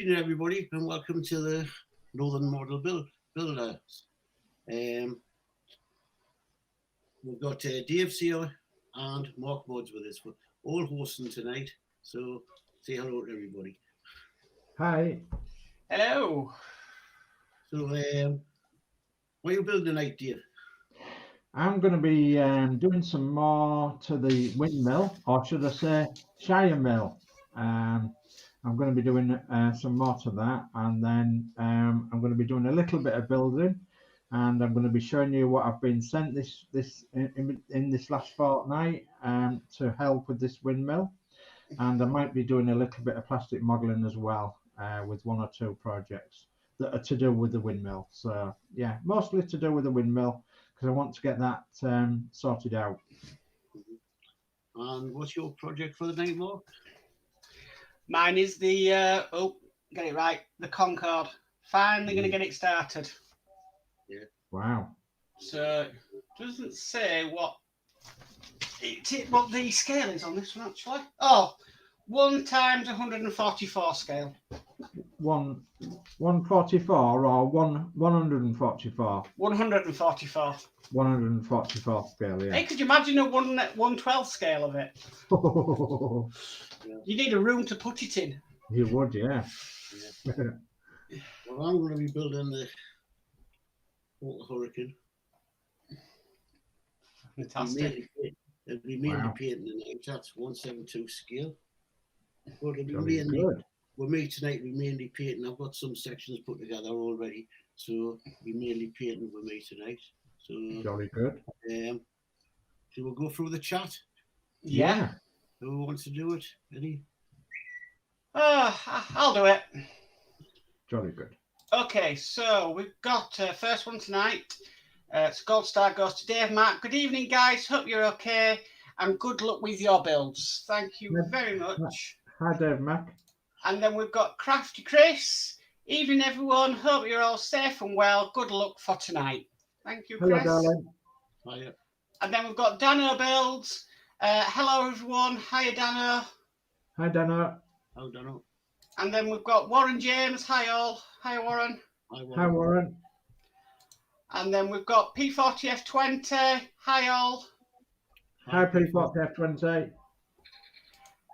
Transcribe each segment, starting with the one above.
evening, everybody, and welcome to the Northern Model Builders. We've got Dave here and Mark Modz with us. We're all hosting tonight, so say hello to everybody. Hi. Hello. So, what are you building tonight, Dave? I'm going to be doing some more to the windmill, or should I say Shire Mill. I'm going to be doing some more to that, and then I'm going to be doing a little bit of building, and I'm going to be showing you what I've been sent this in this last fortnight to help with this windmill, and I might be doing a little bit of plastic modelling as well with one or two projects that are to do with the windmill. So yeah, mostly to do with the windmill, because I want to get that sorted out. And what's your project for the night, Mark? Mine is the, get it right, the Concorde. Finally going to get it started. Yeah. Wow. So it doesn't say what the scale is on this one, actually. Oh, 1 times 144 scale. 144 or 144? 144. 144 scale, yeah. Hey, could you imagine a 112 scale of it? You need a room to put it in. You would, yeah. Well, I'm going to be building the Hurricane. Fantastic. It'll be mainly painting tonight. That's 172 scale. But it'll Jolly be mainly, good. with me tonight, we mainly painting. I've got some sections put together already, so we mainly painting with me tonight. So Jolly good. So we'll go through the chat. Yeah. Who wants to do it? Eddie? I'll do it. Jolly good. Okay, so we've got first one tonight. It's Gold Star goes to Dave. Mark, good evening, guys. Hope you're okay, and good luck with your builds. Thank you very much. Hi, Dave Mac. And then we've got Crafty Chris. Evening, everyone. Hope you're all safe and well. Good luck for tonight. Thank you, Chris. Hello, darling. Hiya. And then we've got Dano Builds. Hello, everyone. Hiya, Dano. Hi, Dano. How Dano? And then we've got Warren James. Hi, all. Hi, Warren. Hi, Hi, Warren. And then we've got P40F20. Hi, all. Hi, P40F20.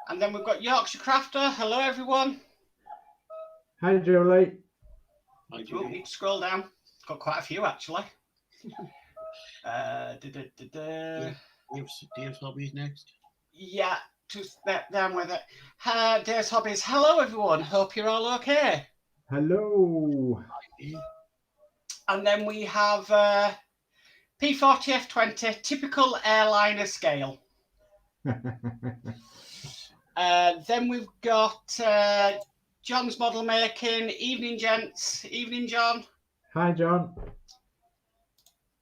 And then we've got Yorkshire Crafter. Hello, everyone. Hi, Julie. Hi, Oh, Julie. need to scroll down. Got quite a few, actually. Dave's Hobbies next. Yeah, just down with it. Dave's Hobbies. Hello, everyone. Hope you're all okay. Hello. And then we have P40F20, typical airliner scale. Then we've got John's Model Making. Evening, gents. Evening, John. Hi, John.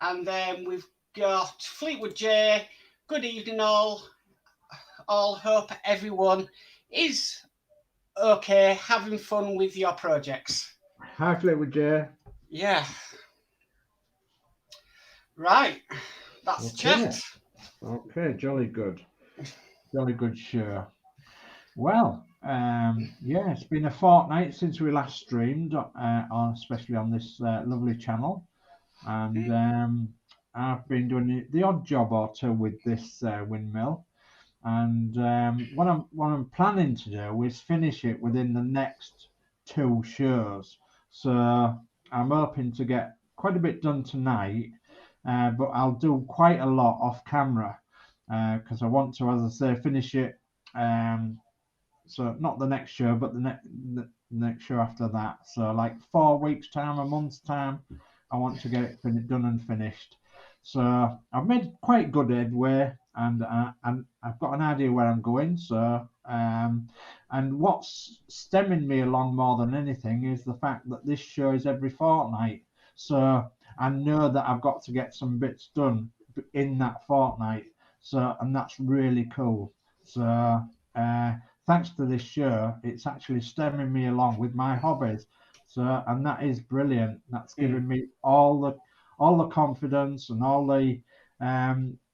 And then we've got Fleetwood J. Good evening, all. All hope everyone is okay, having fun with your projects. Hi, Fleetwood J. Yeah. Right. That's the chat. Okay, jolly good. Jolly good show. Well, yeah, it's been a fortnight since we last streamed, especially on this lovely channel. And I've been doing the odd job or two with this windmill. And what I'm planning to do is finish it within the next 2 shows. So I'm hoping to get quite a bit done tonight, but I'll do quite a lot off camera because I want to, as I say, finish it. So not the next show, but the next show after that. So like 4 weeks time, a month's time, I want to get it done and finished. So I've made quite good headway, and I've got an idea where I'm going. So and what's stemming me along more than anything is the fact that this show is every fortnight. So I know that I've got to get some bits done in that fortnight. So, and that's really cool. So thanks to this show, it's actually stemming me along with my hobbies. So, and that is brilliant. That's giving me all the confidence and all the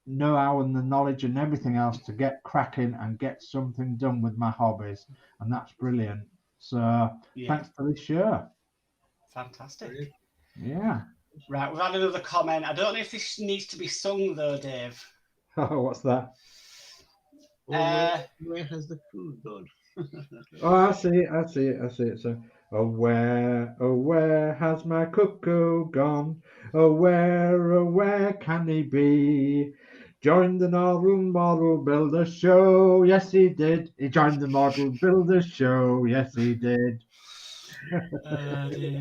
know-how and the knowledge and everything else to get cracking and get something done with my hobbies, and that's brilliant. So Yeah. thanks for this show. Fantastic. Yeah. Right, we've had another comment. I don't know if this needs to be sung though, Dave. Oh, what's that? Where has the food gone? Oh, I see it. So, oh where has my cuckoo gone? Oh, where can he be? Joined the Northern Model Builder Show. Yes, he did. He joined the Model Builder Show. Yes, he did.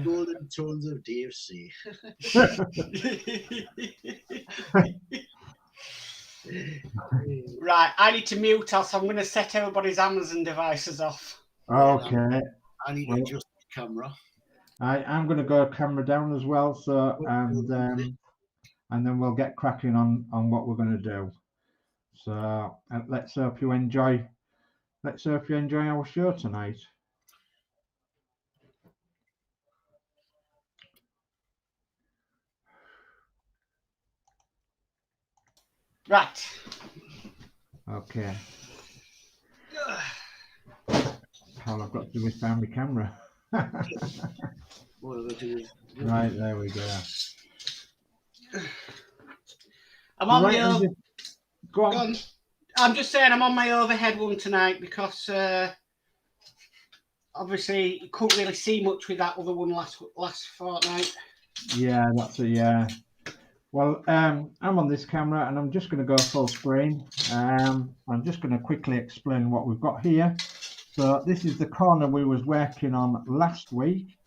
Golden tones of DFC. Right, I need to mute us. I'm going to set everybody's Amazon devices off. Okay. I need to adjust the camera. I'm going to go camera down as well. So and then we'll get cracking on what we're going to do. So let's hope you enjoy. Let's hope you enjoy our show tonight. Right. Okay. All I've got to do is find my camera. What I've got to do is Right, there we go. I'm on Right, the go on. I'm just saying I'm on my overhead one tonight because obviously you couldn't really see much with that other one last fortnight. Yeah, that's a yeah. Well, I'm on this camera and I'm just going to go full screen. I'm just going to quickly explain what we've got here. So this is the corner we was working on last week.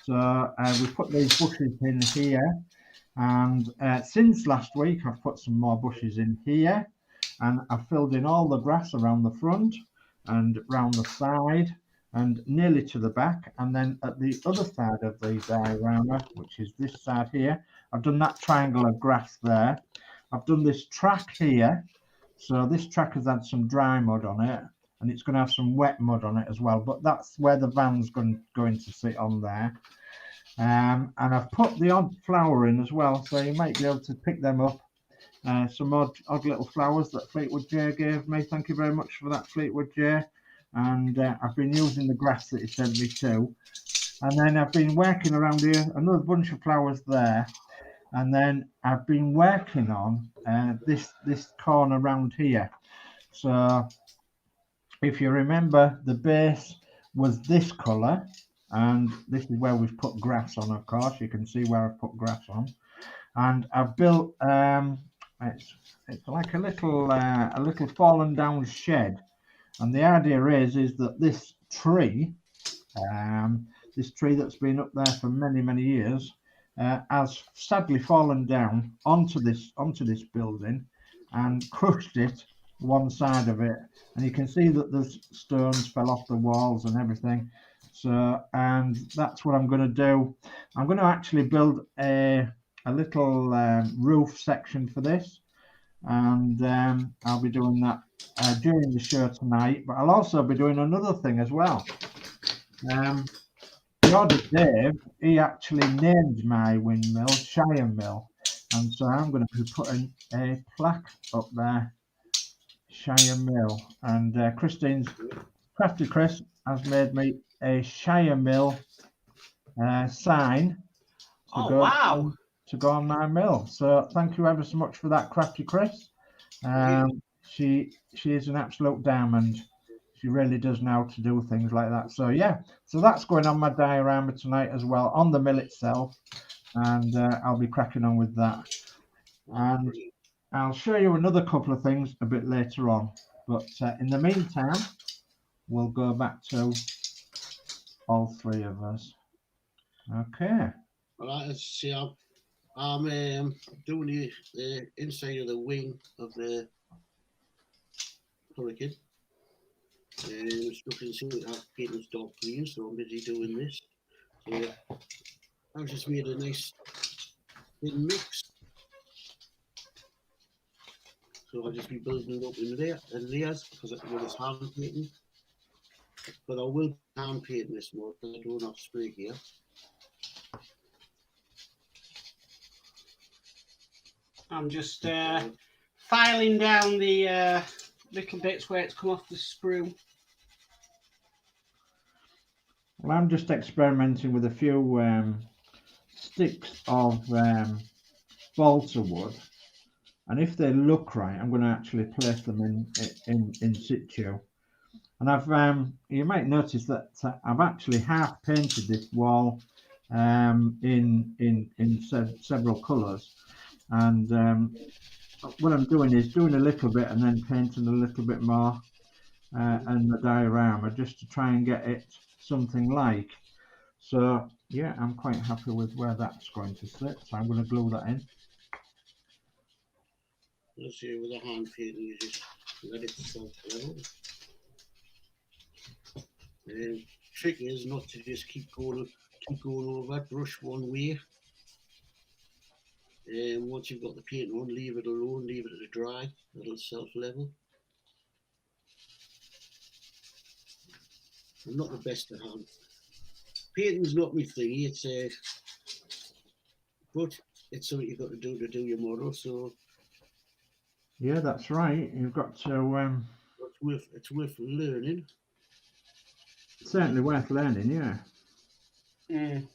So we put these bushes in here, and since last week I've put some more bushes in here, and I've filled in all the grass around the front and round the side and nearly to the back, and then at the other side of the diorama, which is this side here, I've done that triangle of grass there. I've done this track here, so this track has had some dry mud on it, and it's going to have some wet mud on it as well, but that's where the van's going to sit on there. And I've put the odd flower in as well, so you might be able to pick them up. Some odd little flowers that Fleetwood J gave me. Thank you very much for that, Fleetwood J. And I've been using the grass that he sent me too. And then I've been working around here, another bunch of flowers there. And then I've been working on this corner around here. So if you remember, the base was this colour, and this is where we've put grass on, of course. You can see where I've put grass on. And I've built it's like a little fallen down shed, and the idea is that this tree that's been up there for many years has sadly fallen down onto this building and crushed it, one side of it, and you can see that the stones fell off the walls and everything. So, and that's what I'm going to do. I'm going to actually build a little roof section for this, and I'll be doing that during the show tonight, but I'll also be doing another thing as well. Geordie Dave, he actually named my windmill Shire Mill, and so I'm going to be putting a plaque up there, Shire Mill, and Christine's Crafty Chris has made me a Shire Mill sign to go on my mill. So thank you ever so much for that, Crafty Chris. She is an absolute diamond. She really does know how to do things like that. So yeah, so that's going on my diorama tonight as well, on the mill itself, and I'll be cracking on with that. And I'll show you another couple of things a bit later on, but in the meantime, we'll go back to all three of us. Okay. All right, let's see. I'm doing the inside of the wing of the hurricane. Stuff in the paint's dark green, so I'm busy doing this. So I've just made a nice thin mix. So I'll just be building it up in layers because it's hand painting. But I will hand paint this more because I don't have spray here. I'm just filing down the little bits where it's come off the sprue. Well, I'm just experimenting with a few sticks of balsa wood, and if they look right, I'm going to actually place them in situ. And I've you might notice that I've actually half painted this wall in several colours, and what I'm doing is doing a little bit and then painting a little bit more and the diorama just to try and get it something like. So yeah, I'm quite happy with where that's going to sit, so I'm going to glue that in. Let's see, with a hand painting, you just let it self-level. Trick is not to just keep going over, brush one way. Once you've got the paint on, leave it alone, leave it to dry, it'll self-level. I'm not the best at hand. Painting's not my thingy, but it's something you've got to do your model, so. Yeah, that's right, you've got to... It's worth learning. Certainly worth learning, yeah. Mm.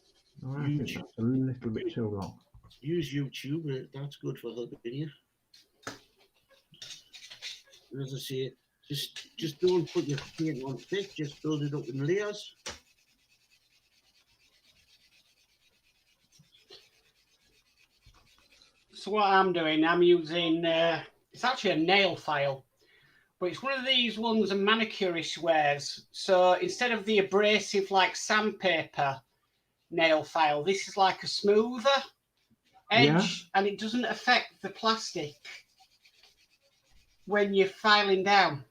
I think that's a little bit too long. Use YouTube, that's good for helping you. And as I say, just don't put your paint on thick, just build it up in layers. So what I'm doing, I'm using, it's actually a nail file, but it's one of these ones a manicurist wears. So instead of the abrasive like sandpaper nail file, this is like a smoother edge, and it doesn't affect the plastic when you're filing down.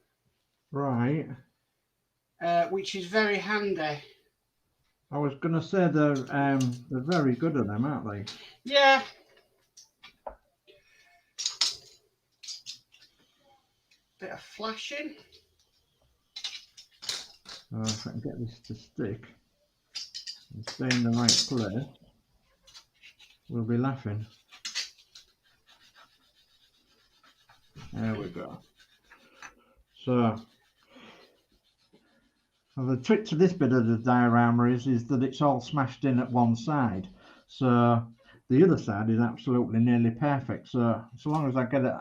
Right. Which is very handy. I was going to say they're very good at them, aren't they? Yeah. Bit of flashing. If I can get this to stick and stay in the right place, we'll be laughing. There we go. So the trick to this bit of the diorama is that it's all smashed in at one side. So the other side is absolutely nearly perfect. So long as I get it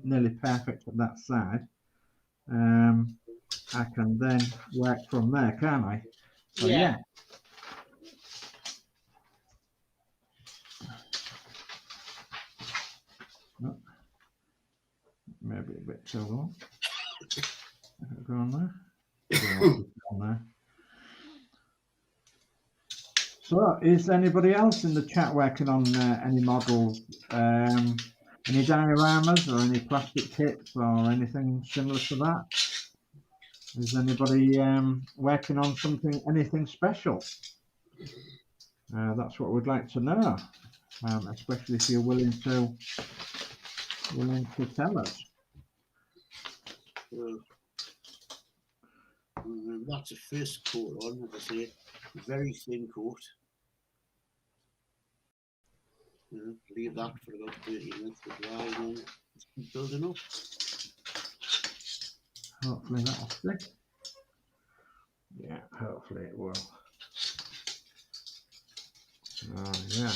nearly perfect at that side, I can then work from there, can't I? So yeah. Oh, maybe a bit too long. Go on there. Go on there. So, is anybody else in the chat working on any models, any dioramas or any plastic kits or anything similar to that? Is anybody working on something, anything special? That's what we'd like to know, especially if you're willing to tell us. That's a first coat on, as I say, very thin coat. Leave that for about 30 minutes to dry and then just keep building up. Hopefully that'll stick. Yeah, hopefully it will. Yeah.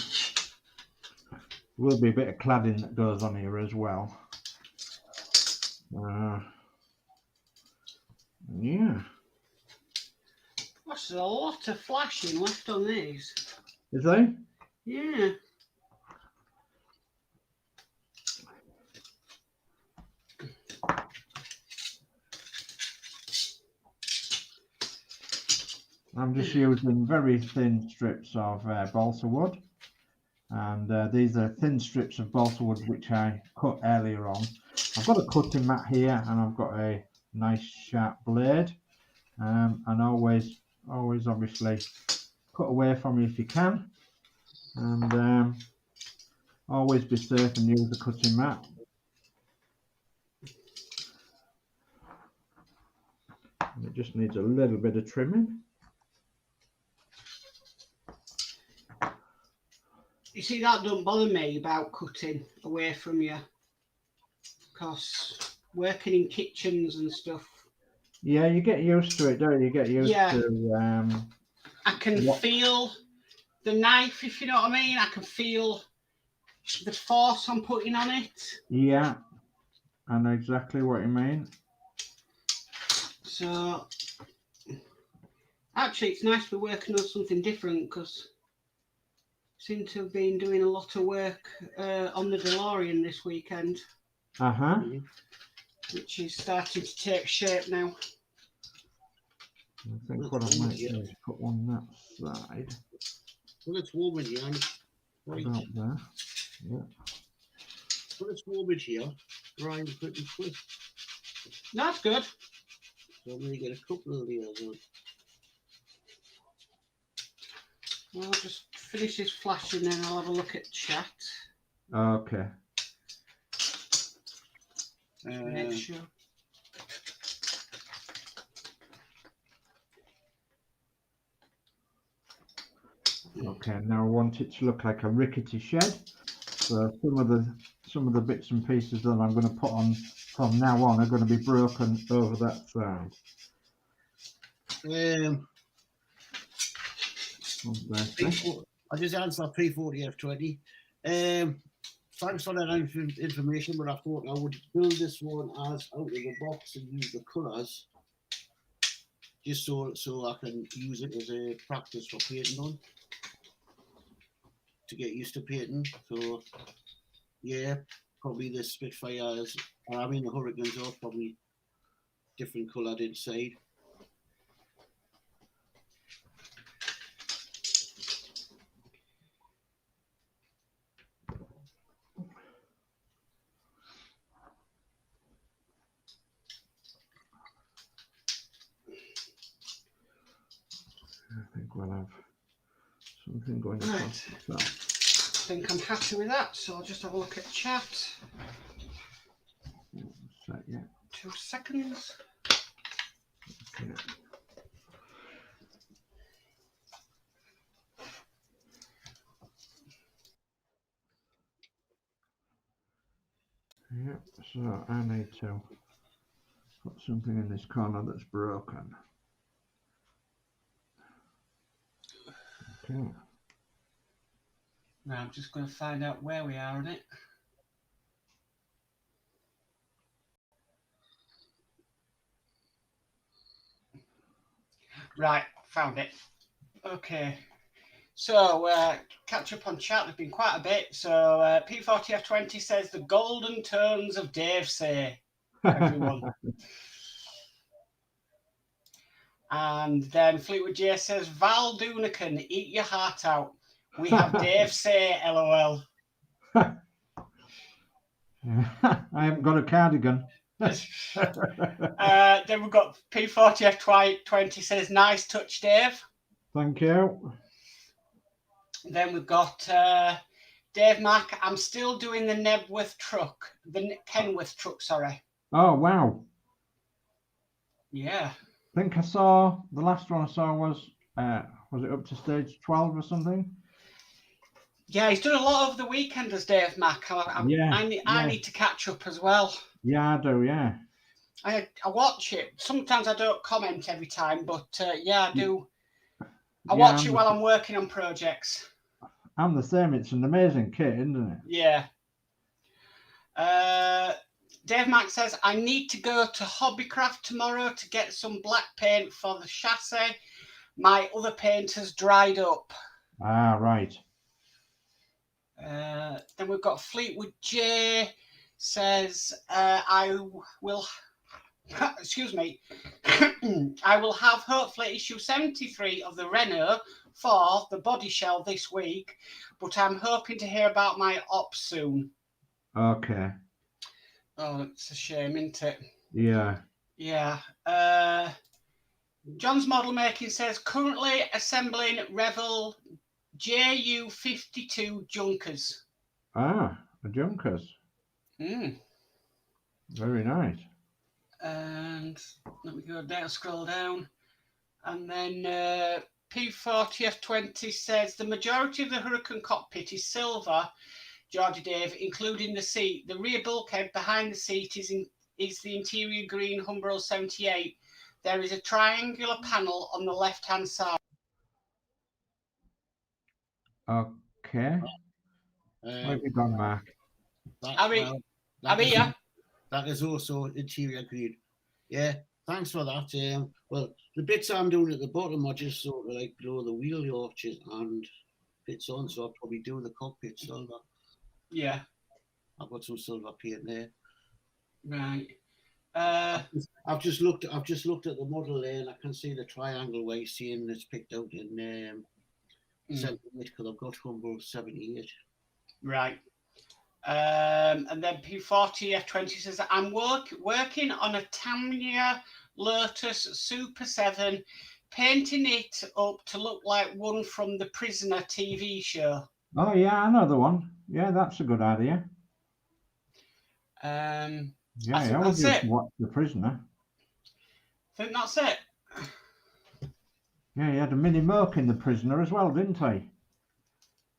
Will be a bit of cladding that goes on here as well. Yeah. There's a lot of flashing left on these. Is there? Yeah. I'm just using very thin strips of balsa wood, and these are thin strips of balsa wood which I cut earlier on. I've got a cutting mat here, and I've got a nice sharp blade, and always obviously cut away from you if you can, and always be safe and use the cutting mat. And it just needs a little bit of trimming. You see, that don't bother me about cutting away from you, because working in kitchens and stuff. Yeah, you get used to it, don't you? You get used to. I can What? feel the knife, if you know what I mean. I can feel the force I'm putting on it. Yeah, I know exactly what you mean. So, actually, it's nice to be working on something different because I seem to have been doing a lot of work on the DeLorean this weekend, Uh-huh. which is starting to take shape now. I think what I might do is put one that side. Well, it's warm in here. Right. About there. Yeah. Well, it's warm in here. Drying pretty quick. That's good. So I'm going to get a couple of layers on. Well, I'll just finish this flashing, then I'll have a look at chat. Okay. Make sure. Okay, now I want it to look like a rickety shed. So some of the bits and pieces that I'm going to put on from now on are going to be broken over that side. I just answered P40F20. Thanks for that information, but I thought I would build this one as out of the box and use the colours just so I can use it as a practice for painting on, to get used to painting. So yeah, probably the Spitfires, I mean the Hurricanes are probably different coloured inside. I think we'll have something going across the top. I think I'm happy with that, so I'll just have a look at chat. So, yeah. 2 seconds. Okay. Yeah, so I need to put something in this corner that's broken. Okay. Now I'm just going to find out where we are on it. Right, found it. Okay. So, catch up on chat. There's been quite a bit. So, P40F20 says the golden tones of Dave say, everyone. And then Fleetwood J says, Val Dunican, eat your heart out. We have Dave say, LOL. I haven't got a cardigan. Then we've got P40F20 says, nice touch, Dave. Thank you. Then we've got Dave Mack, I'm still doing the Kenworth truck, sorry. Oh, wow. Yeah. I think I saw, the last one I saw was it up to stage 12 or something? Yeah, he's done a lot over the weekend as Dave Mack. I need to catch up as well. Yeah, I do, yeah. I watch it. Sometimes I don't comment every time, but yeah, I do. I watch it while I'm working on projects. I'm the same. It's an amazing kit, isn't it? Yeah. Dave Mack says, I need to go to Hobbycraft tomorrow to get some black paint for the chassis. My other paint has dried up. Ah, right. Then we've got Fleetwood J says, I will, excuse me, I will have hopefully issue 73 of the Renault for the body shell this week, but I'm hoping to hear about my op soon. Okay. Oh, it's a shame, isn't it? Yeah. Yeah. John's Model Making says, currently assembling Revel JU52 Junkers. Ah, the Junkers. Very nice. And let me go down, scroll down. And then P40F20 says, the majority of the Hurricane cockpit is silver, Geordie Dave, including the seat. The rear bulkhead behind the seat is the interior green Humbrol 78. There is a triangular panel on the left-hand side. Okay. Where have you gone, Mark? I'm here. That is also interior green. Yeah, thanks for that. Well, the bits I'm doing at the bottom are just sort of like below the wheel arches and bits on, so I'll probably do the cockpit silver. Yeah. I've got some silver paint there. Right. I've just looked at the model there, and I can see the triangle where you're seeing it's picked out in 78 because I've got Humble 78. Right. And then P40 F20 says, I'm working on a Tamiya Lotus Super 7, painting it up to look like one from the Prisoner TV show. Oh yeah, another one. Yeah, that's a good idea. I would just watch The Prisoner. I think that's it. Yeah, he had a mini Merc in The Prisoner as well, didn't he?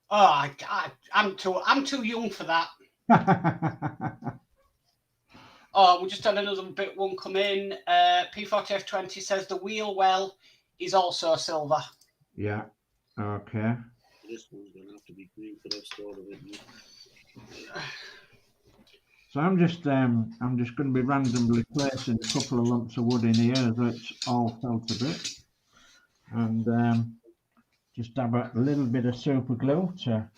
Oh, I'm too young for that. Oh, we just had another bit one come in. P40F20 says the wheel well is also silver. Yeah. Okay. This one's gonna have to be green for that start of it. So I'm just going to be randomly placing a couple of lumps of wood in here so it's all felt a bit, and just dab a little bit of super glue to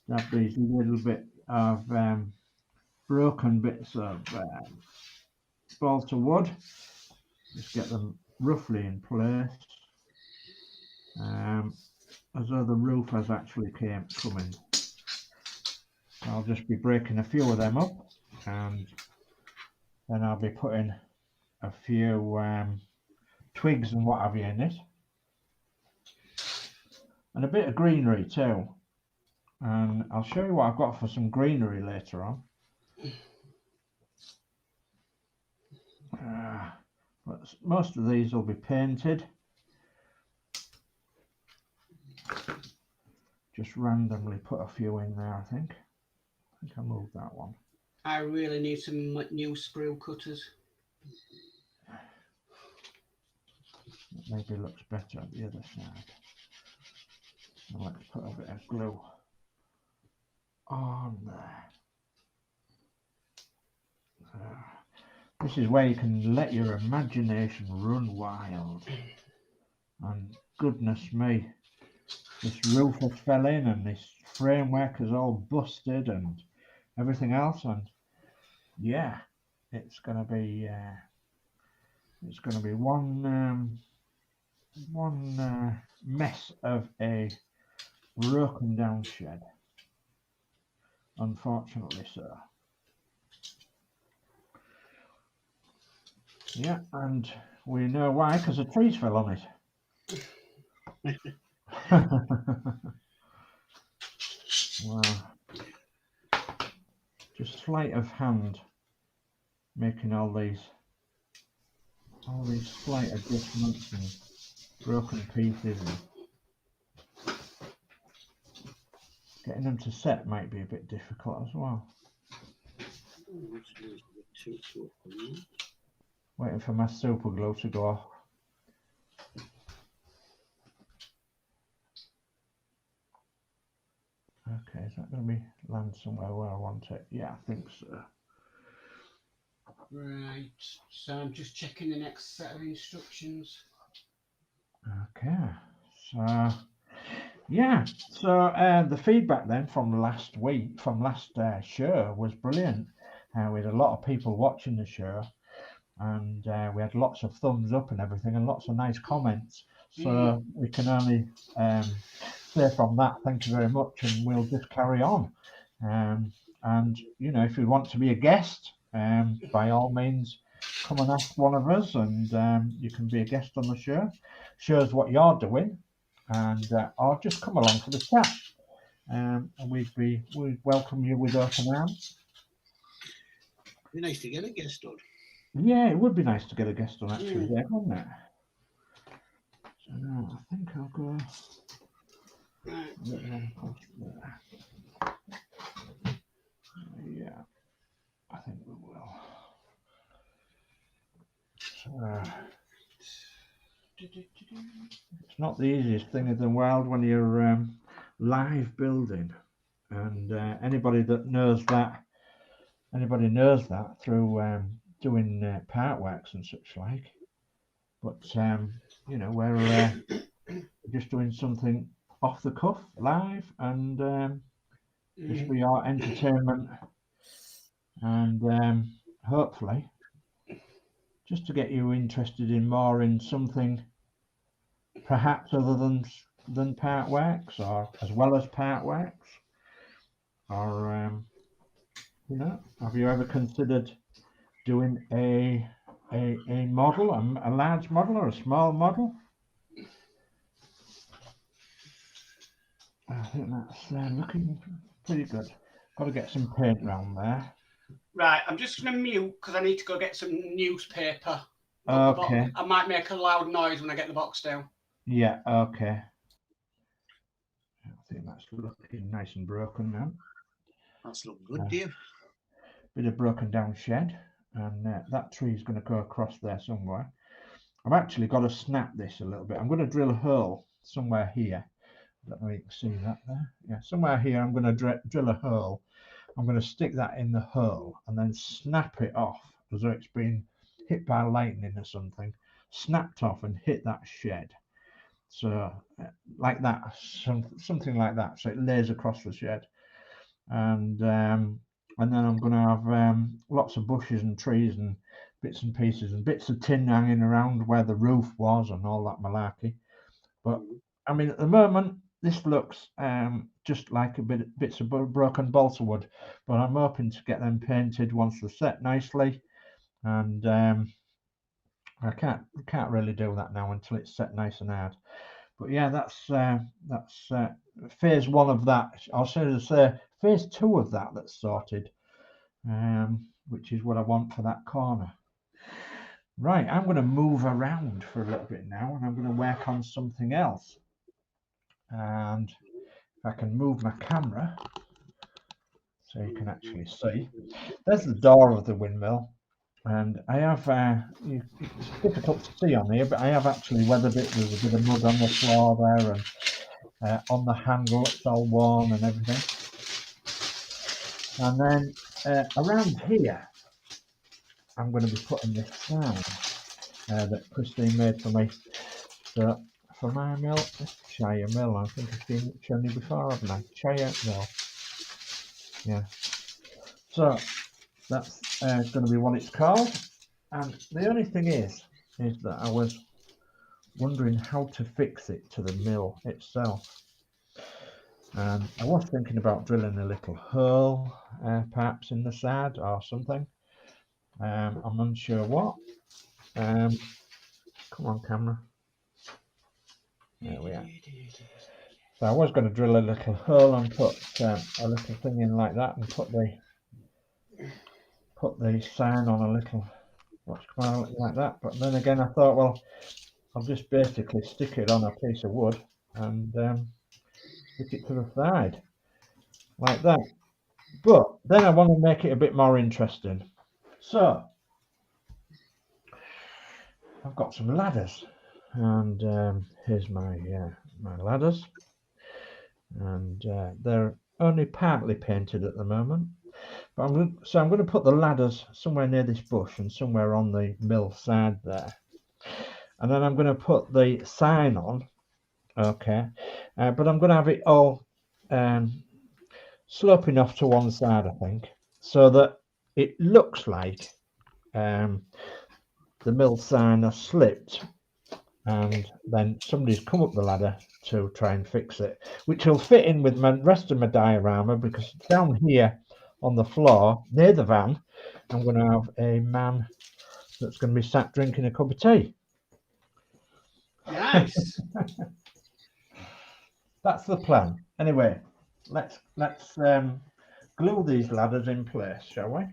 dab these little bit of broken bits of balsa wood. Just get them roughly in place, as though the roof has actually come in. So I'll just be breaking a few of them up, and then I'll be putting a few twigs and what have you in it, and a bit of greenery too. And I'll show you what I've got for some greenery later on. But most of these will be painted. Just randomly put a few in there, I think. I'll move that one. I really need some new sprue cutters. That maybe looks better at the other side. So let's put a bit of glue on there. This is where you can let your imagination run wild. And goodness me, this roof has fell in and this framework is all busted and everything else, and yeah, it's gonna be one mess of a broken down shed, unfortunately, sir. Yeah, and we know why, because the trees fell on it. Wow. Just sleight of hand making all these slight adjustments and broken pieces, and getting them to set might be a bit difficult as well. Waiting for my super glue to go off. Okay, is that going to be land somewhere where I want it? Yeah, I think so. Right, so I'm just checking the next set of instructions. Okay, so yeah, so the feedback then from last show was brilliant. We had a lot of people watching the show, and we had lots of thumbs up and everything, and lots of nice comments. So we can only say from that, thank you very much, and we'll just carry on. And you know, if you want to be a guest, by all means, come and ask one of us, and you can be a guest on the show. Shows what you're doing, and or just come along for the chat, and we'd welcome you with open arms. It'd be nice to get a guest on. Yeah, it would be nice to get a guest on actually, yeah, wouldn't it? So now I think I'll go. Yeah, I think we will. It's not the easiest thing in the world when you're live building, and anybody knows that through doing part works and such like. But you know, we're just doing something off the cuff, live, and just for your entertainment, and hopefully just to get you interested in more in something perhaps other than part works, or as well as part works, or you know, have you ever considered doing a model, a large model or a small model? I think that's looking pretty good. Got to get some paint around there. Right, I'm just going to mute because I need to go get some newspaper. Okay. I might make a loud noise when I get the box down. Yeah, okay. I think that's looking nice and broken now. That's looking good, Dave. Bit of broken down shed, and that tree is going to go across there somewhere. I've actually got to snap this a little bit. I'm going to drill a hole somewhere here. I don't know if you can see that there. Yeah, somewhere here I'm going to drill a hole. I'm going to stick that in the hole and then snap it off as though it's been hit by lightning or something, snapped off and hit that shed. So like that, something like that. So it lays across the shed, and then I'm going to have lots of bushes and trees and bits and pieces and bits of tin hanging around where the roof was and all that malarkey. But I mean, at the moment, this looks just like bits of broken balsa wood, but I'm hoping to get them painted once they're set nicely, and I can't really do that now until it's set nice and hard. But yeah, that's phase one of that. I'll say phase two of that's sorted, which is what I want for that corner. Right, I'm going to move around for a little bit now, and I'm going to work on something else. And if I can move my camera so you can actually see, there's the door of the windmill, and I have it's difficult to see on here, but I have actually weathered it. There's a bit of mud on the floor there, and on the handle it's all worn and everything. And then around here I'm going to be putting this sign that Christine made for me. So for my mill, Shire Mill, I think I've shown you before, haven't I? Shire Mill. Yeah. So that's going to be what it's called. And the only thing is that I was wondering how to fix it to the mill itself. I was thinking about drilling a little hole, perhaps in the side or something. I'm unsure what. Come on, camera. There we are. So I was going to drill a little hole and put a little thing in like that, and put the sign on a little like that. But then again, I thought, well, I'll just basically stick it on a piece of wood and stick it to the side like that. But then I want to make it a bit more interesting. So I've got some ladders, and here's my ladders, and they're only partly painted at the moment. But I'm going to put the ladders somewhere near this bush and somewhere on the mill side there, and then I'm going to put the sign on. Okay, but I'm going to have it all sloping off to one side, I think, so that it looks like the mill sign has slipped, and then somebody's come up the ladder to try and fix it, which will fit in with the rest of my diorama, because down here on the floor near the van, I'm going to have a man that's going to be sat drinking a cup of tea. Nice. That's the plan. Anyway, let's glue these ladders in place, shall we?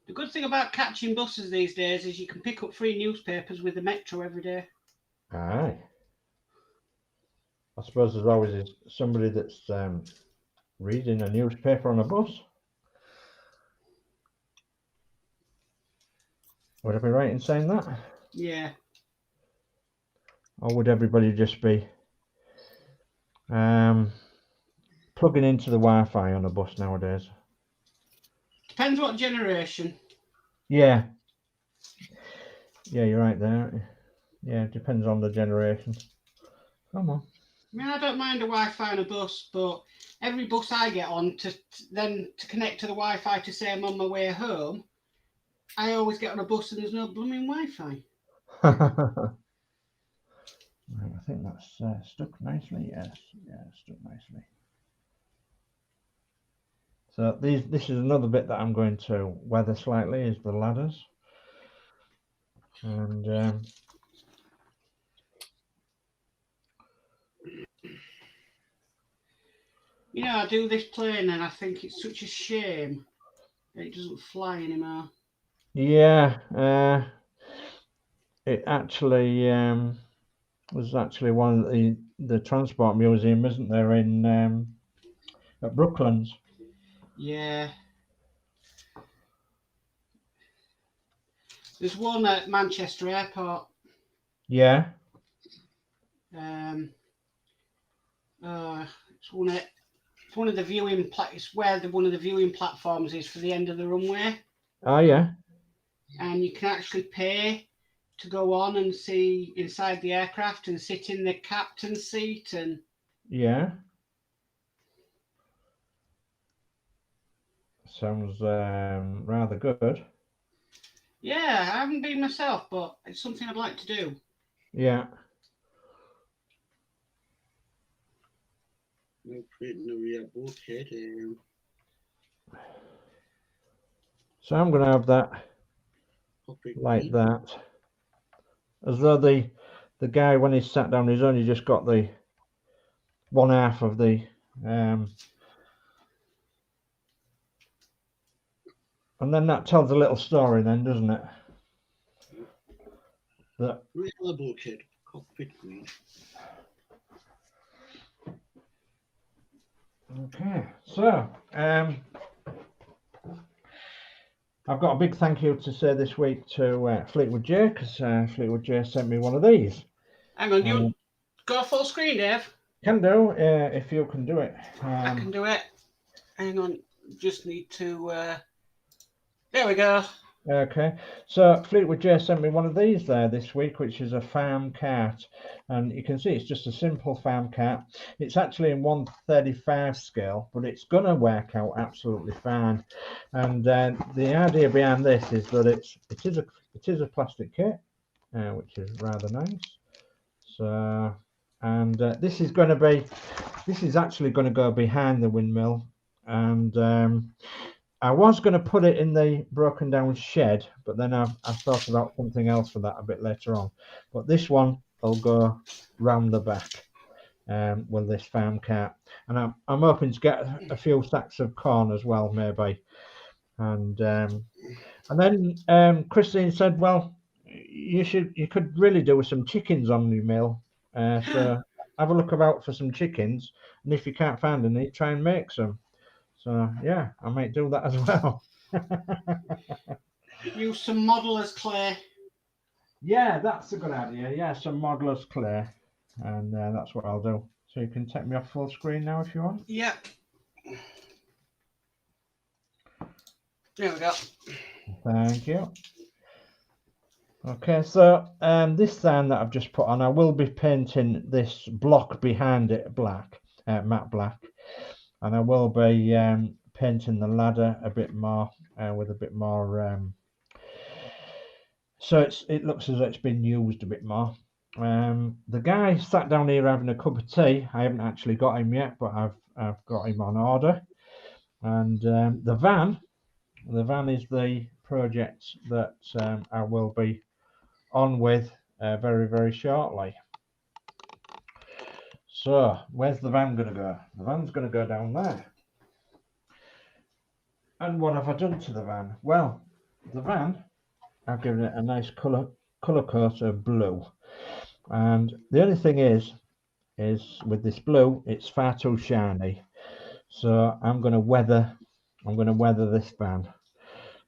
The good thing about catching buses these days is you can pick up free newspapers with the Metro every day. Aye. I suppose there's always somebody that's reading a newspaper on a bus. Would I be right in saying that? Yeah. Or would everybody just be plugging into the Wi-Fi on a bus nowadays? Depends what generation. Yeah. Yeah, you're right there. Yeah, it depends on the generation. Come on. I mean, I don't mind a Wi-Fi on a bus, but every bus I get on to connect to the Wi-Fi to say I'm on my way home, I always get on a bus and there's no blooming Wi-Fi. Right, I think that's stuck nicely. Yes, yeah, stuck nicely. So this is another bit that I'm going to weather slightly, is the ladders. And you know, I do this plane and I think it's such a shame that it doesn't fly anymore. yeah, it actually was actually one of the transport museum, isn't there, in at Brooklands? Yeah. There's one at Manchester Airport. Yeah. It's one of the viewing it's where one of the viewing platforms is for the end of the runway. Oh yeah. And you can actually pay to go on and see inside the aircraft and sit in the captain's seat and. Yeah. Sounds rather good. Yeah, I haven't been myself, but it's something I'd like to do. Yeah. No creating the rear bulkhead. So I'm going to have that like that, as though the guy, when he's sat down, he's only just got the one half of the and then that tells a little story then, doesn't it? That rear bulkhead, cockpit green. Okay, so I've got a big thank you to say this week to Fleetwood J, because Fleetwood J sent me one of these. Hang on, you go full screen, Dave? Can do, if you can do it. I can do it. Hang on, just need to. There we go. Okay, so Fleetwood J sent me one of these there this week, which is a farm cart, and you can see it's just a simple farm cart. It's actually in 1/35 scale, but it's going to work out absolutely fine. And the idea behind this is that it is a plastic kit, which is rather nice. So, and this is actually going to go behind the windmill, and I was going to put it in the broken down shed, but then I thought about something else for that a bit later on. But this one will go round the back with this farm cart, and I'm hoping to get a few sacks of corn as well, maybe. And then Christine said, "Well, you could really do with some chickens on your mill, so have a look about for some chickens, and if you can't find any, try and make some." So yeah, I might do that as well. Use some modeller's clay. Yeah, that's a good idea. Yeah, some modeller's clay, and that's what I'll do. So you can take me off full screen now if you want. Yeah. There we go. Thank you. Okay, so this sign that I've just put on, I will be painting this block behind it black, matte black. And I will be painting the ladder a bit more with a bit more, so it looks as though it's been used a bit more. The guy sat down here having a cup of tea. I haven't actually got him yet, but I've got him on order. And the van is the project that I will be on with very, very shortly. So where's the van going to go? The van's going to go down there. And what have I done to the van? Well, the van, I've given it a nice colour coat of blue. And the only thing is with this blue, it's far too shiny. So I'm going to weather this van.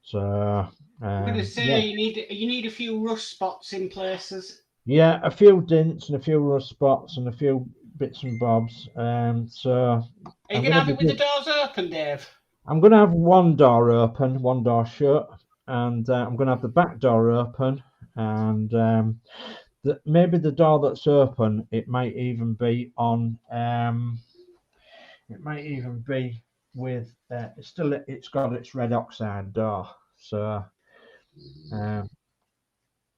So I'm going to Yeah. say you need a few rust spots in places. Yeah, a few dints and a few rust spots and a few bits and bobs. So Are you I'm going to gonna have be it with the good. doors open, Dave? I'm gonna have one door open, one door shut, and I'm gonna have the back door open, and maybe the door that's open, it might even be on. It might even be with. It's got its red oxide door, so um,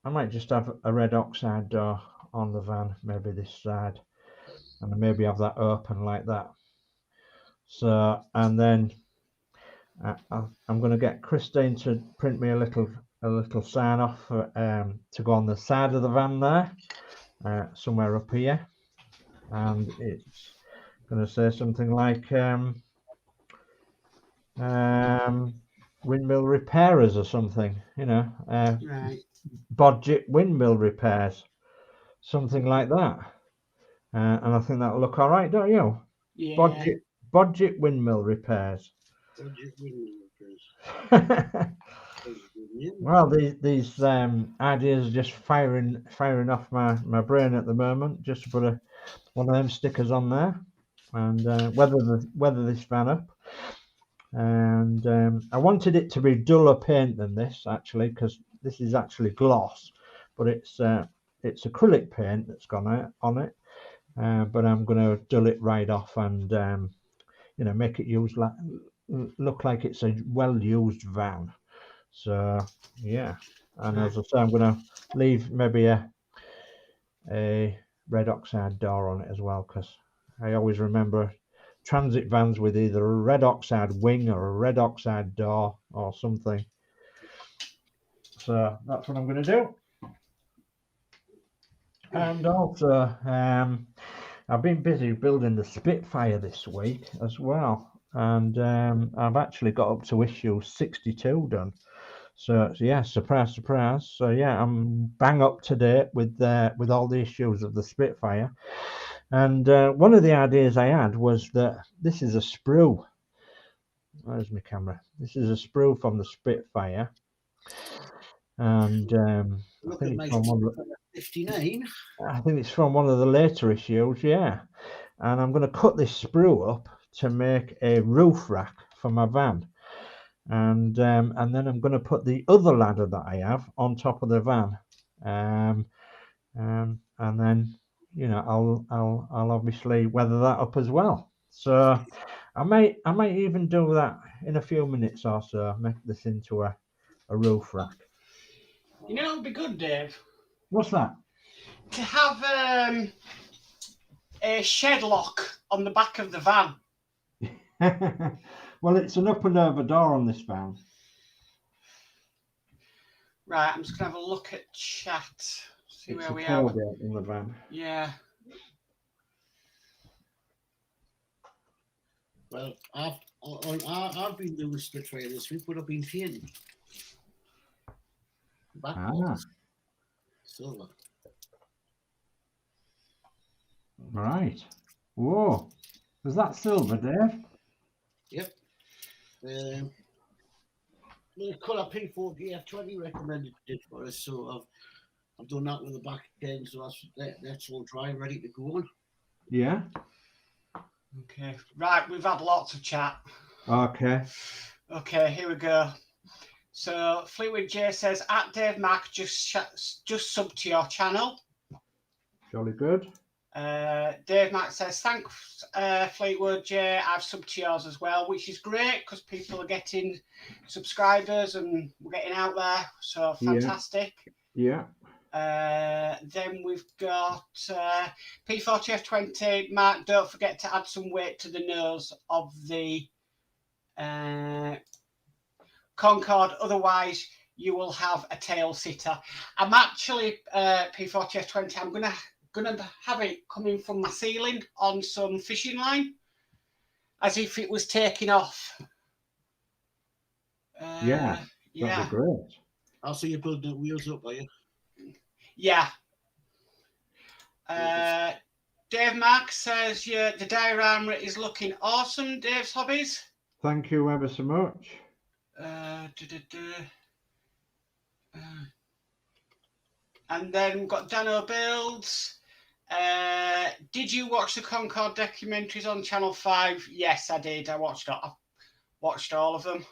I might just have a red oxide door on the van, maybe this side, and maybe have that open like that. So, and then I'm going to get Christine to print me a little sign off to go on the side of the van there, somewhere up here, and it's going to say something like windmill repairers or something, Right. budget windmill repairs, something like that. And I think that'll look all right, don't you? Yeah. Budget windmill repairs. Budget windmill Well, these ideas are just firing off my brain at the moment. Just to put one of them stickers on there, and weather this van up. And I wanted it to be duller paint than this actually, because this is actually gloss, but it's acrylic paint that's gone on it. But I'm going to dull it right off and make it look like it's a well-used van. So yeah, and as I say, I'm going to leave maybe a red oxide door on it as well, because I always remember transit vans with either a red oxide wing or a red oxide door or something. So that's what I'm going to do. And also, I've been busy building the Spitfire this week as well, and I've actually got up to issue 62 done. So yeah, surprise, surprise. So yeah, I'm bang up to date with all the issues of the Spitfire. And one of the ideas I had was that this is a sprue. Where's my camera? This is a sprue from the Spitfire, and I Look at think my it's from one of 59. I think it's from one of the later issues, yeah. And I'm going to cut this sprue up to make a roof rack for my van, and then I'm going to put the other ladder that I have on top of the van, and then I'll obviously weather that up as well. So I might even do that in a few minutes or so. Make this into a roof rack. You know, it'd be good, Dave, What's that? to have a shed lock on the back of the van. Well, it's an up and over door on this van. Right, I'm just gonna have a look at chat. See It's where a we are. tailgate in the van. Yeah. Well, I've been doing Spitfire this week, but I've been painting. Back silver. Right. Whoa. Was that silver, Dave? Yep. The colour P40 F20 recommended it for us, so I've done that with the back end, so that's all dry, ready to go on. Yeah. Okay. Right, we've had lots of chat. Okay. Okay, here we go. So Fleetwood J says, at Dave Mac, just sub to your channel. Jolly good. Dave Mac says, thanks, Fleetwood J. I've subbed to yours as well, which is great because people are getting subscribers and we're getting out there. So fantastic. Yeah. Then we've got P40F20. Mark, don't forget to add some weight to the nose of the Concorde, otherwise you will have a tail sitter. I'm actually P40F20. I'm gonna have it coming from my ceiling on some fishing line, as if it was taking off. Yeah, that'd be great. I'll see you building the wheels up, are you? Yeah. Dave Mark says, yeah, the diorama is looking awesome, Dave's Hobbies. Thank you ever so much. And then we've got Dano Builds. Did you watch the Concord documentaries on Channel 5? Yes, I did. I watched all of them.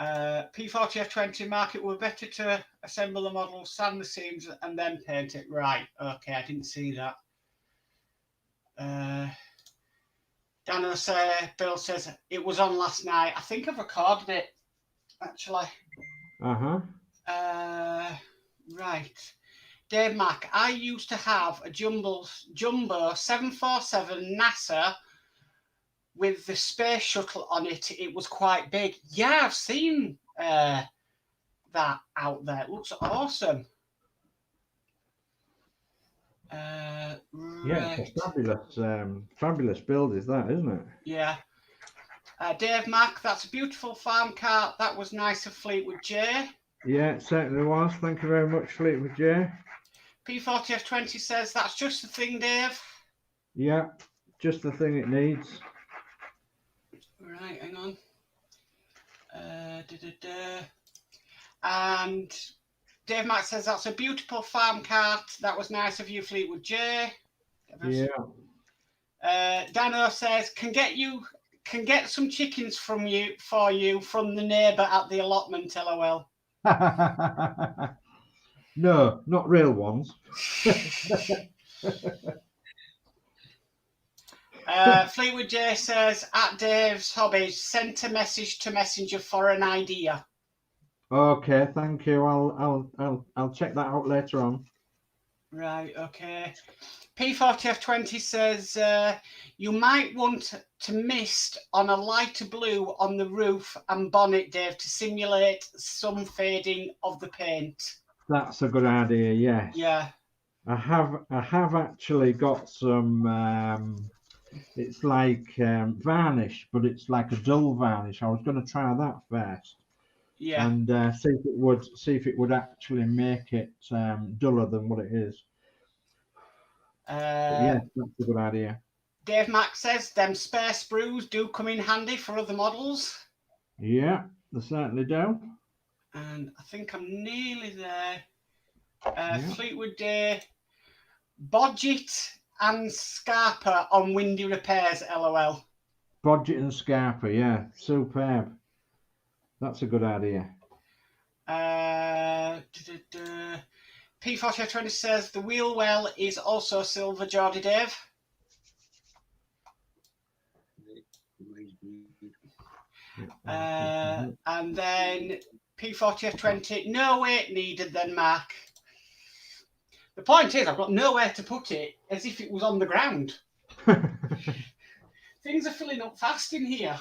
P40F20 Mark, it would be better to assemble the model, sand the seams, and then paint it. Right. Okay, I didn't see that. Dano Bill says it was on last night. I think I've recorded it, actually. Right. Dave Mack, I used to have a jumbo 747 NASA with the space shuttle on it. It was quite big. Yeah, I've seen that out there. It looks awesome. Yeah, Right. it's a fabulous build, is that, isn't it? Yeah. Dave Mack, that's a beautiful farm cart. That was nice of Fleetwood J. Yeah, it certainly was. Thank you very much, Fleetwood J. P40F20 says that's just the thing, Dave. Yeah, just the thing it needs. Right, hang on. And Dave Mack says that's a beautiful farm cart. That was nice of you, Fleetwood J. Yeah. Dano says can get some chickens for you from the neighbour at the allotment. LOL. No, not real ones. Fleetwood J says at Dave's Hobbies, sent a message to Messenger for an idea. Okay, thank you. I'll check that out later on. Right, okay. P40F20 says you might want to mist on a lighter blue on the roof and bonnet, Dave, to simulate some fading of the paint. That's a good idea. Yes. Yeah. I have actually got some. It's like varnish, but it's like a dull varnish. I was going to try that first. Yeah. And see if it would actually make it duller than what it is. Yeah, that's a good idea. Dave Mack says them spare sprues do come in handy for other models. Yeah, they certainly do. And I think I'm nearly there. Fleetwood Day, Bodgett and Scarpa on windy repairs. LOL. Bodgett and Scarpa, yeah, superb. That's a good idea. P4020 says the wheel well is also silver, Geordie Dave. And then P40F20, no weight needed then, Mark. The point is, I've got nowhere to put it, as if it was on the ground. Things are filling up fast in here.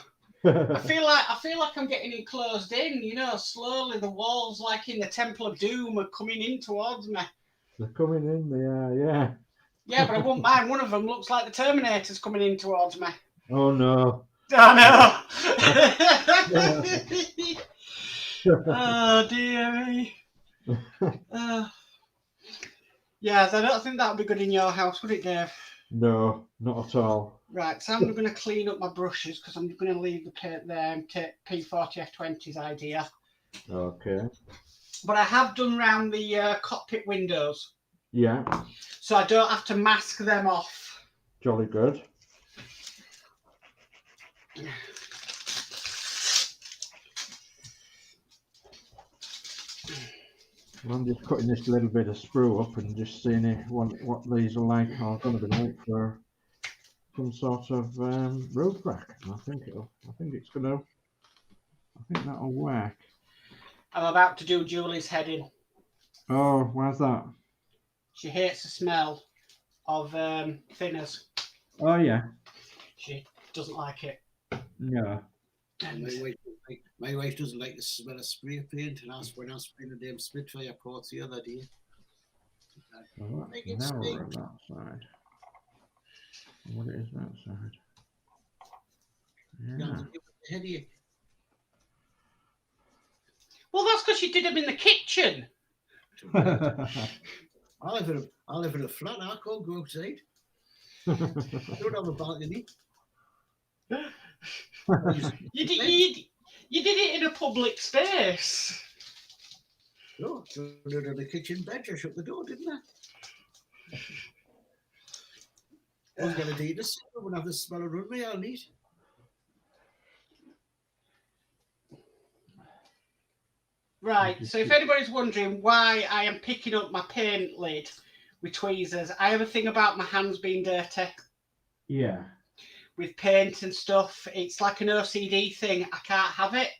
I feel like I'm getting enclosed in, you know, slowly the walls like in the Temple of Doom are coming in towards me. They're coming in, they are, yeah. Yeah, but I won't mind. One of them looks like the Terminator's coming in towards me. Oh no. Oh no. Oh dear me. Yeah, I don't think that would be good in your house, would it, Dave? No, not at all. Right, so I'm going to clean up my brushes because I'm going to leave the paint there and take P40F20's idea. Okay. But I have done round the cockpit windows. Yeah. So I don't have to mask them off. Jolly good. I'm just cutting this little bit of sprue up and just seeing what these are like. I'm going to be like for some sort of roof rack. I think that'll work. I'm about to do Julie's heading. Oh, why's that? She hates the smell of thinners. Oh yeah. She doesn't like it. No. And My wife doesn't like the smell of spray paint, and that's when I sprayed the damn Spitfire ports the other day. Oh, that's narrower on that side. What it is that side? Yeah. Headache. well, that's because you did them in the kitchen. I live in a flat. I can't go outside. I don't have a balcony. You did it in a public space. No, under the kitchen bench. I shut the door, didn't I? I was going to do this. I wouldn't have the smell around me. I'll need. Right, so if anybody's wondering why I am picking up my paint lid with tweezers, I have a thing about my hands being dirty Yeah. with paint and stuff. It's like an OCD thing. I can't have it.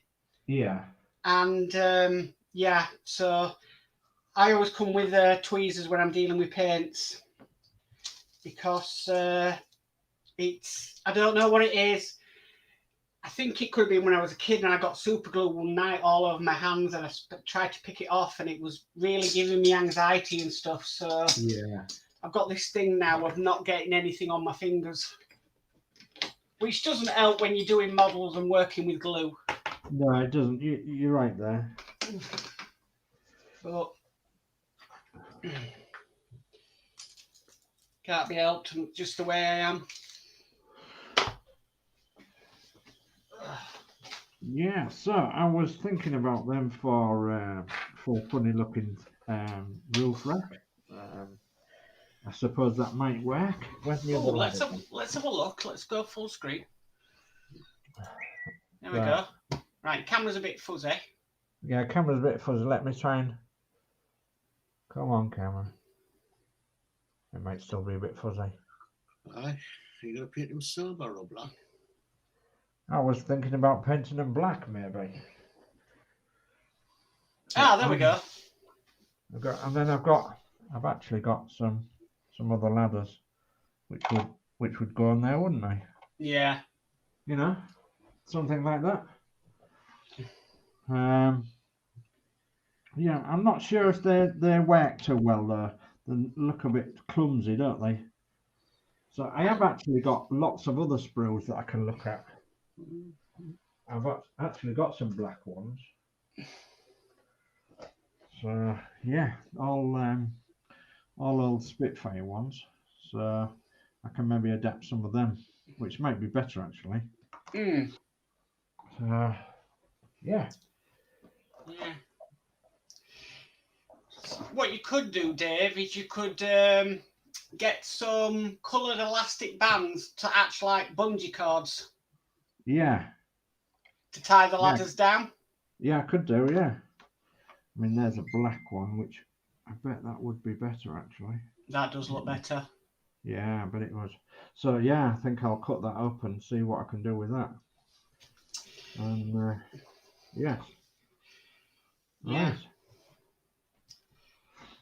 Yeah. And yeah, so I always come with tweezers when I'm dealing with paints because it's, I don't know what it is. I think it could have been when I was a kid and I got super glue one night all over my hands and I tried to pick it off and it was really giving me anxiety and stuff. So Yeah. I've got this thing now of not getting anything on my fingers, which doesn't help when you're doing models and working with glue. No, it doesn't. You're right there. But can't be helped, just the way I am. Yeah, so I was thinking about them for funny looking roof rack. I suppose that might work. Where's the Oh, other let's ladder? have a look. Let's go full screen. There we Right. go. Right, camera's a bit fuzzy. Yeah, camera's a bit fuzzy. Let me try and. Come on, camera. It might still be a bit fuzzy. Aye, you're going to paint them silver or black. I was thinking about painting them black, maybe. Ah, there we go. I've actually got some other ladders, which would go on there, wouldn't they? Yeah. You know, something like that. Yeah, I'm not sure if they work too well though. They look a bit clumsy, don't they? So I have actually got lots of other sprues that I can look at. I've actually got some black ones. So yeah, all old Spitfire ones. So I can maybe adapt some of them, which might be better actually. Mm. So yeah. Yeah. What you could do, Dave, is you could get some coloured elastic bands to act like bungee cords Yeah. to tie the ladders down. Yeah, I could do, yeah. I mean, there's a black one, which I bet that would be better, actually. That does look better. Yeah, but it was. So, yeah, I think I'll cut that up and see what I can do with that. And, yes. Yeah. Right.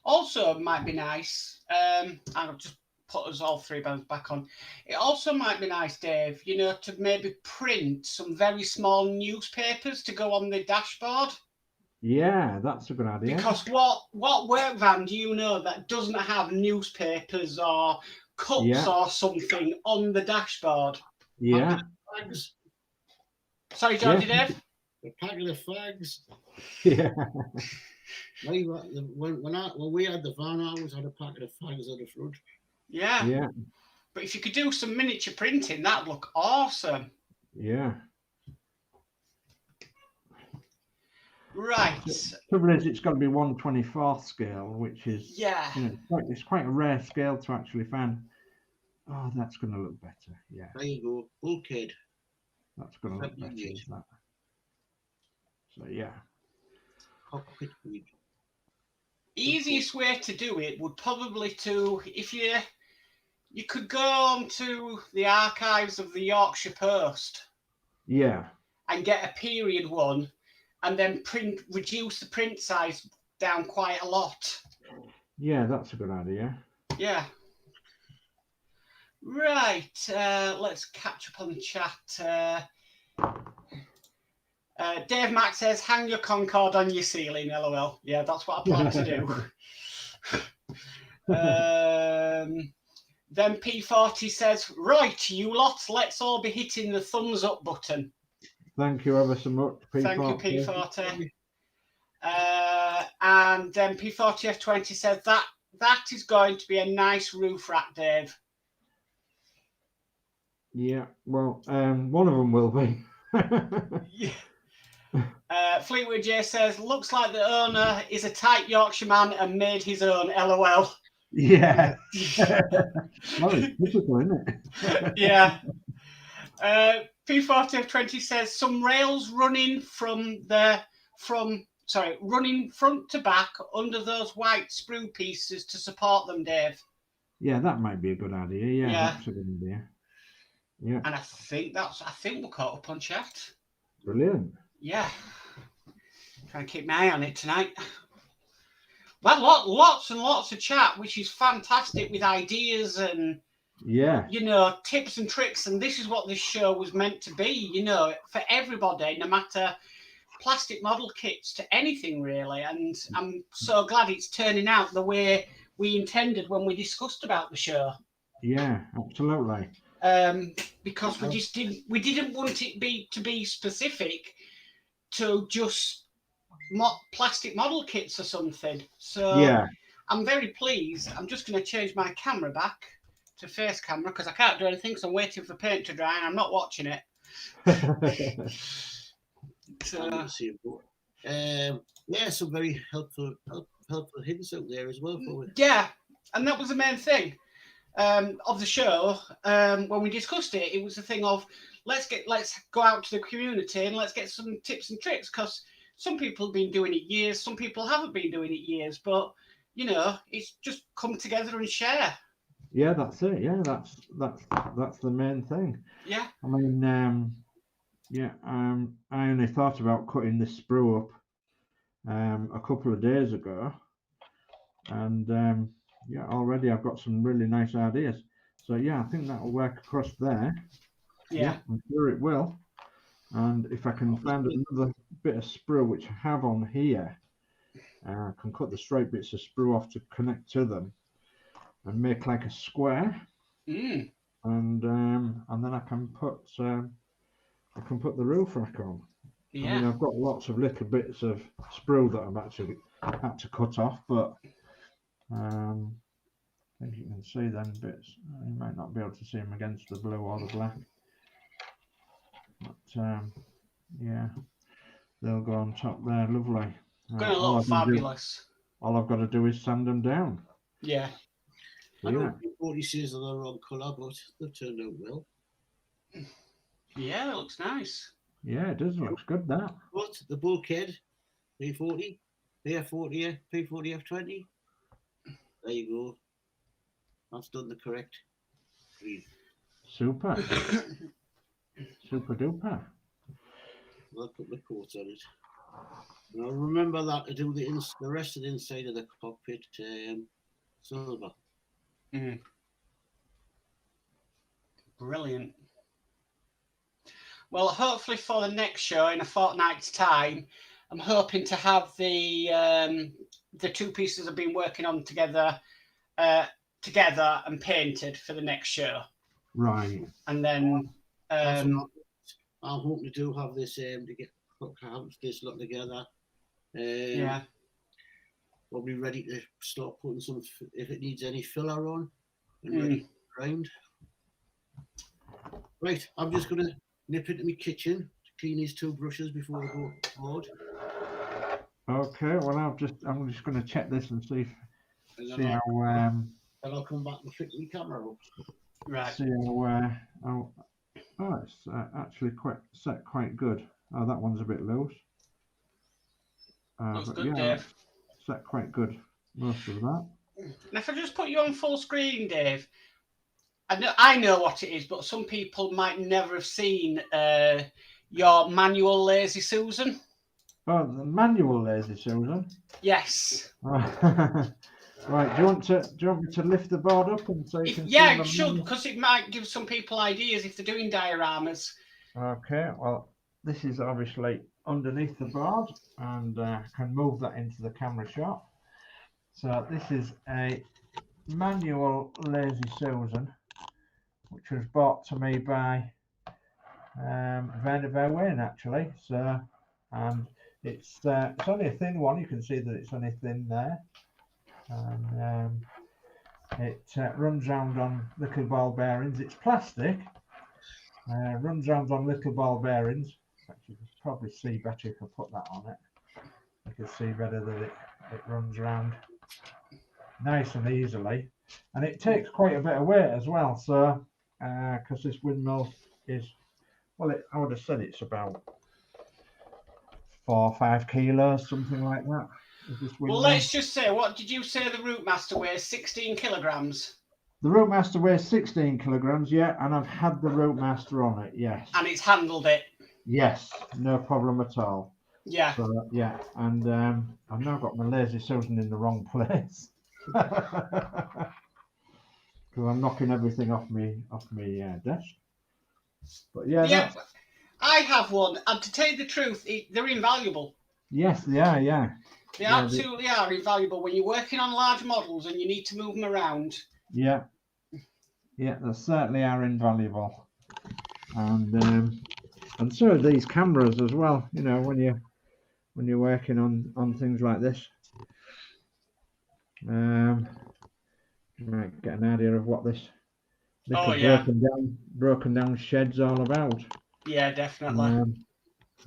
Also, might be nice. I'll just put us all three bands back on. It also might be nice, Dave, you know, to maybe print some very small newspapers to go on the dashboard. Yeah, that's a good idea. Because what work van do you know that doesn't have newspapers or cups or something on the dashboard? Yeah. Flags. Sorry, Geordie Dave? The packet of flags. Yeah. When we had the van, I always had a packet of flags on the front. Yeah. Yeah. But if you could do some miniature printing, that'd look awesome. Yeah. Right. The trouble is, it's got to be 1/24th scale, which is, Yeah. you know, it's quite a rare scale to actually find. Oh, that's going to look better. Yeah. There you go. Bulkhead. That's going to look better with that. So, yeah. Cockpit grid. Easiest way to do it would probably if you could go on to the archives of the Yorkshire Post. Yeah. And get a period one and then reduce the print size down quite a lot. Yeah, that's a good idea. Yeah. Right. Let's catch up on the chat. Dave Mack says, hang your Concorde on your ceiling, LOL. Yeah, that's what I plan to do. Then P40 says, right, you lot, let's all be hitting the thumbs up button. Thank you ever so much, P40. Thank you, P40. And then P40F20 said that is going to be a nice roof rack, Dave. Yeah, well, one of them will be. Yeah. Fleetwood J says, looks like the owner is a tight Yorkshireman and made his own. LOL. Yeah. Well, it's typical, isn't it? Yeah. P40F20 says some rails running running front to back under those white sprue pieces to support them, Dave. Yeah, that might be a good idea. Yeah, Yeah. that's a good idea. Yeah. And I think we're caught up on chat. Brilliant. Yeah. Trying to keep my eye on it tonight. Well, lots and lots of chat, which is fantastic, with ideas and tips and tricks. And this is what this show was meant to be, for everybody, no matter plastic model kits to anything really. And I'm so glad it's turning out the way we intended when we discussed about the show. Yeah, absolutely. Because we didn't want it to be specific to just plastic model kits or something. So yeah, I'm very pleased. I'm just going to change my camera back to face camera because I can't do anything, so I'm waiting for paint to dry and I'm not watching it. Some very helpful hints out there as well for it. Yeah, and that was the main thing of the show. When we discussed it, it was the thing of let's go out to the community and let's get some tips and tricks, because some people have been doing it years, some people haven't been doing it years, but it's just come together and share. Yeah, that's it. Yeah, that's the main thing. Yeah. I mean, I only thought about cutting this sprue up a couple of days ago, and already I've got some really nice ideas. So yeah, I think that'll work across there. Yeah, I'm sure it will. And if I can find another bit of sprue which I have on here, I can cut the straight bits of sprue off to connect to them and make like a square. Mm. And then I can put the roof rack on. Yeah. I mean, I've got lots of little bits of sprue that I've actually had to cut off, but I think you can see them bits. You might not be able to see them against the blue or the black. But yeah, they'll go on top there. Lovely. Gonna look fabulous. All I've got to do is sand them down. Yeah. I know P40 says they're the wrong colour, but they've turned out well. Yeah, it looks nice. Yeah, it does. Looks good, that. But the bulkhead, P40, P40, P40F20. There you go. That's done the correct green. Super. Super duper. I'll put the coat on it. Now remember that to do the rest of the inside of the cockpit silver. Mm. Brilliant. Well, hopefully for the next show in a fortnight's time, I'm hoping to have the two pieces I've been working on together and painted for the next show. Right. And then I'm hoping to have this to get this lot together. Yeah. Probably ready to start putting some, if it needs any filler on, and ready to grind. Right, I'm just going to nip into my kitchen to clean these two brushes before I go forward. Okay, well I'm just going to check this and see how and I'll come back and fix my camera up. Right. See how it's actually quite good. Oh, that one's a bit loose. Looks but good, yeah, Dave. Set quite good, most of that. And if I just put you on full screen, Dave, I know what it is, but some people might never have seen your manual Lazy Susan. Oh, the manual Lazy Susan? Yes. Right, do you want me to lift the board up and so you can see? Yeah, it should, because it might give some people ideas if they're doing dioramas. Okay, well, this is obviously underneath the board, and I can move that into the camera shot. So this is a manual Lazy Susan, which was brought to me by Werner Wayne, actually. So, and it's only a thin one. You can see that it's only thin there. And it runs round on little ball bearings. It's plastic. Runs round on little ball bearings. Actually, just probably see better if I put that on it. You can see better that it runs around nice and easily, and it takes quite a bit of weight as well. So, because this windmill is, well, I would have said it's about 4 or 5 kilos, something like that. Well, let's just say, what did you say the Rootmaster weighs? 16 kilograms. The Rootmaster weighs 16 kilograms, yeah, and I've had the Rootmaster on it, yes. And it's handled it. Yes, no problem at all. Yeah. So, yeah, and I've now got my lazy Susan in the wrong place because I'm knocking everything off me desk. But yeah, I have one, and to tell you the truth, they're invaluable. Yes, they are. Yeah, they absolutely are invaluable when you're working on large models and you need to move them around. Yeah, they certainly are invaluable, and so are these cameras as well. You know, when you're working on things like this, you might get an idea of what this little broken down shed's all about. Yeah, definitely.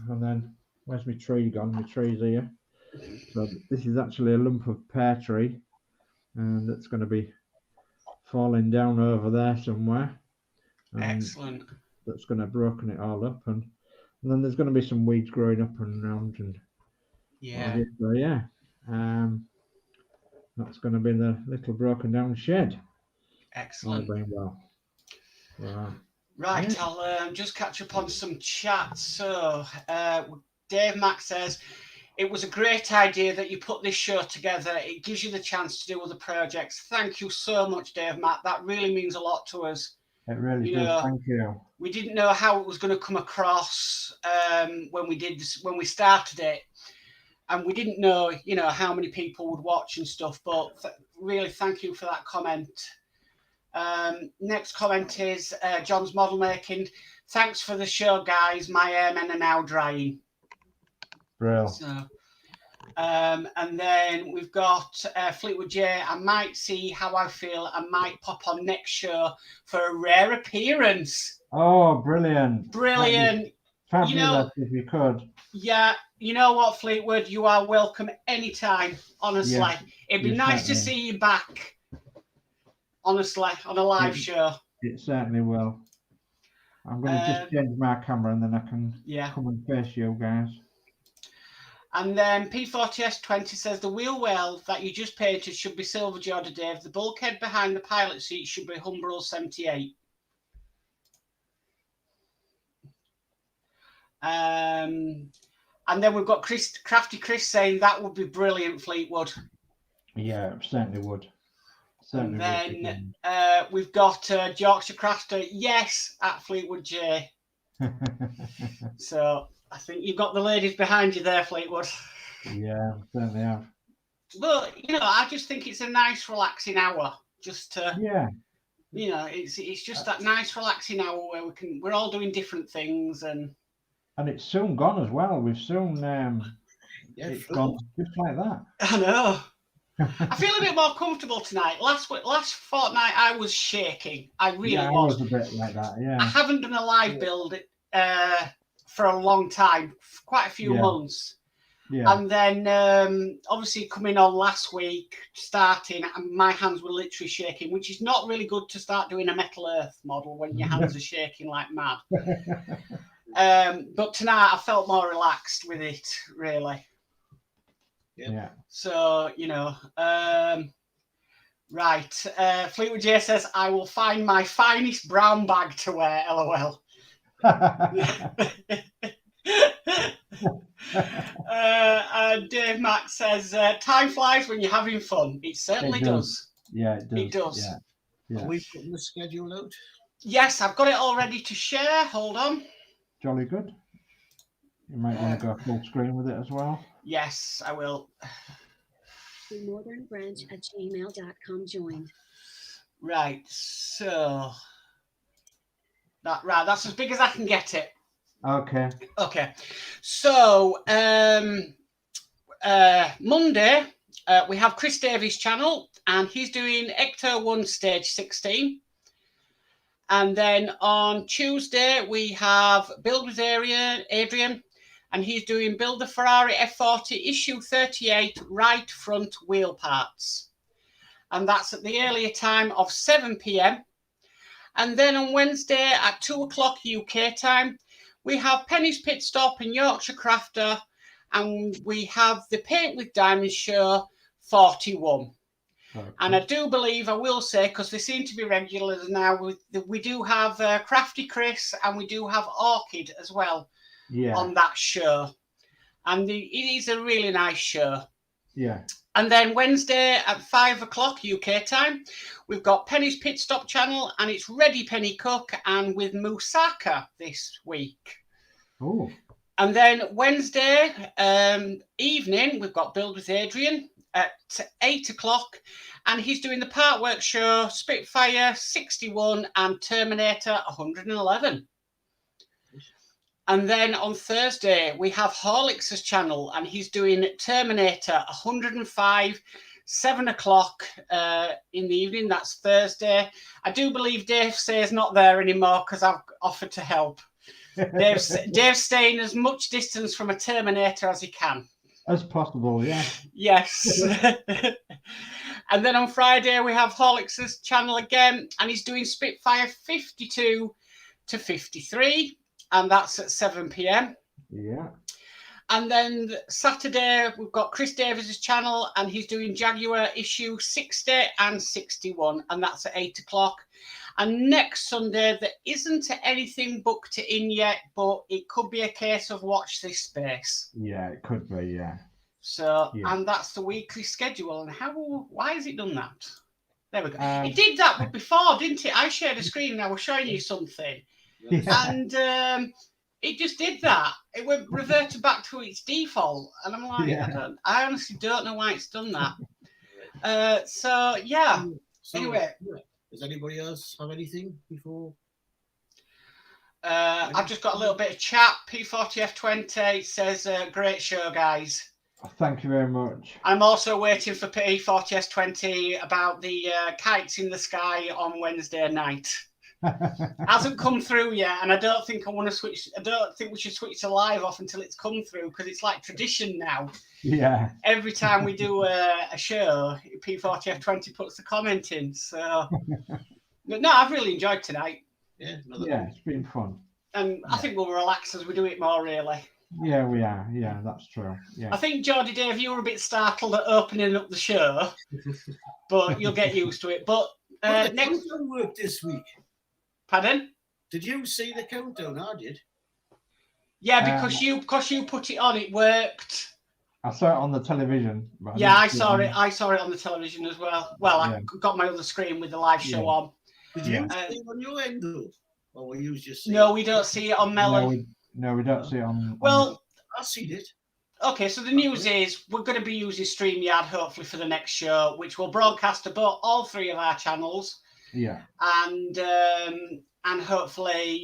And then where's my tree gone? My tree's here. So this is actually a lump of pear tree, and that's going to be falling down over there somewhere. Excellent. That's going to have broken it all up, and then there's going to be some weeds growing up and around, and that's going to be the little broken down shed. Excellent. All going well. Right, I'll just catch up on some chat. So Dave Mack says, it was a great idea that you put this show together. It gives you the chance to do other projects. Thank you so much, Dave Mack. That really means a lot to us. It really does. Thank you. We didn't know how it was going to come across when we started it, and we didn't know, how many people would watch and stuff. But really, thank you for that comment. Next comment is John's Model Making. Thanks for the show, guys. My airmen are now drying. Brilliant. So, and then we've got Fleetwood J. I might see how I feel. I might pop on next show for a rare appearance. Oh, brilliant. Brilliant. Fabulous, if you could. Yeah, you know what, Fleetwood? You are welcome anytime, honestly. Yes, it'd be nice to see you back, honestly, on a live show. It certainly will. I'm going to just change my camera and then I can come and face you guys. And then P40S20 says the wheel well that you just painted should be silver, Geordie Dave. The bulkhead behind the pilot seat should be Humbrol 78. And then we've got Crafty Chris saying that would be brilliant, Fleetwood. Yeah, certainly would. And then we've got Yorkshire Crafter, yes, at Fleetwood J. So I think you've got the ladies behind you there, Fleetwood. Yeah, certainly have. But I just think it's a nice, relaxing hour. Just to it's just that nice, relaxing hour where we're all doing different things and it's soon gone as well. We've soon it's gone just like that. I know. I feel a bit more comfortable tonight. Last fortnight I was shaking. I really was. I was a bit like that. Yeah. I haven't done a live build for a long time, quite a few months. Yeah. And then obviously coming on last week, starting, my hands were literally shaking, which is not really good to start doing a Metal Earth model when your hands are shaking like mad. But tonight I felt more relaxed with it, really. Yeah. So, right. Fleetwood J says, I will find my finest brown bag to wear, LOL. Dave Mack says, time flies when you're having fun. It certainly does. Yeah, it does. It does. Yeah. Are we putting the schedule out? Yes, I've got it all ready to share. Hold on. Jolly good. You might want to go full screen with it as well. Yes, I will. northernbranch@gmail.com joined. Right, so that's as big as I can get it. Okay. So Monday we have Chris Davies' channel, and he's doing Ecto 1 Stage 16. And then on Tuesday we have Build with Adrian, and he's doing Build a Ferrari F40 issue 38 right front wheel parts. And that's at the earlier time of 7 p.m. And then on Wednesday at 2 o'clock UK time, we have Penny's Pit Stop and Yorkshire Crafter, and we have the Paint with Diamonds show 41. Okay. And I do believe, I will say, because they seem to be regulars now, we do have Crafty Chris and we do have Orchid as well on that show. And it is a really nice show. Yeah. And then Wednesday at 5 o'clock UK time, we've got Penny's Pit Stop channel, and it's Ready Penny Cook and with Musaka this week. Oh. And then Wednesday evening, we've got Build with Adrian at 8 o'clock, and he's doing the Partwork show, Spitfire 61 and Terminator 111. And then on Thursday, we have Horlicks's channel, and he's doing Terminator 105, 7 o'clock in the evening. That's Thursday. I do believe Dave says not there anymore because I've offered to help. Dave's staying as much distance from a Terminator as he can. As possible, yeah. Yes. And then on Friday, we have Horlicks's channel again, and he's doing Spitfire 52 to 53. And that's at 7 p.m. Yeah. And then Saturday, we've got Chris Davis's channel, and he's doing Jaguar issue 60 and 61, and that's at 8 o'clock. And next Sunday, there isn't anything booked in yet, but it could be a case of watch this space. Yeah, it could be, yeah. So, yeah. And that's the weekly schedule. And why has it done that? There we go. It did that before, didn't it? I shared a screen and I was showing you something. Yeah. And it just did that. It went reverted back to its default, and I'm like, I honestly don't know why it's done that. So anyway, does anybody else have anything before? I've just got a little bit of chat. P40F20 says, "Great show, guys." Thank you very much. I'm also waiting for P40S20 about the kites in the sky on Wednesday night. Hasn't come through yet, and I don't think I want to switch. I don't think we should switch the live off until it's come through, because it's like tradition now. Yeah. Every time we do a show, P40F20 puts the comment in. So, no, I've really enjoyed tonight. Yeah, it's been fun. And I think we'll relax as we do it more, really. Yeah, we are. Yeah, that's true. Yeah. I think, Geordie Dave, you were a bit startled at opening up the show, but you'll get used to it. But next countdown worked this week. Pardon? Did you see the countdown? I did. Yeah, because you put it on, it worked. I saw it on the television. Yeah, I saw it. I saw it on the television as well. Well, I got my other screen with the live show on. Did you see it on your end though? Or were you just seeing No, we don't see it on Melon. No, we don't see it on. Well, I seen it. Okay, so the news is we're going to be using StreamYard hopefully for the next show, which will broadcast about all three of our channels. Yeah. And hopefully,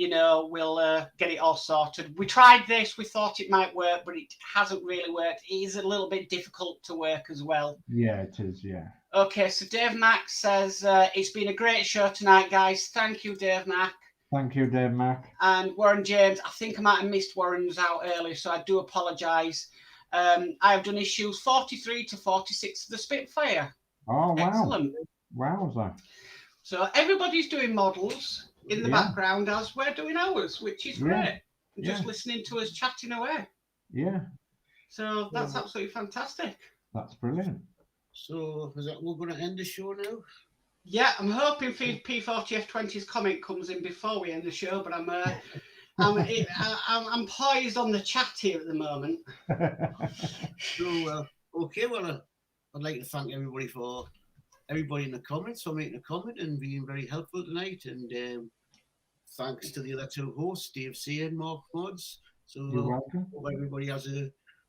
we'll get it all sorted. We tried this. We thought it might work, but it hasn't really worked. It is a little bit difficult to work as well. Yeah, it is, yeah. Okay, so Dave Mack says, it's been a great show tonight, guys. Thank you, Dave Mack. Thank you, Dave Mack. And Warren James, I think I might have missed Warren's out earlier, so I do apologise. I've done issues 43 to 46 of the Spitfire. Oh, wow. Excellent. Wowza. So everybody's doing models in the background as we're doing ours, which is great. Just listening to us chatting away. Yeah. So that's absolutely fantastic. That's brilliant. So is that we're going to end the show now? Yeah, I'm hoping P40F20's comment comes in before we end the show, but I'm poised on the chat here at the moment. So okay, well, I'd like to thank everybody in the comments for making a comment and being very helpful tonight, and thanks to the other two hosts, Dave C and Mark Modz. So you're welcome. Hope everybody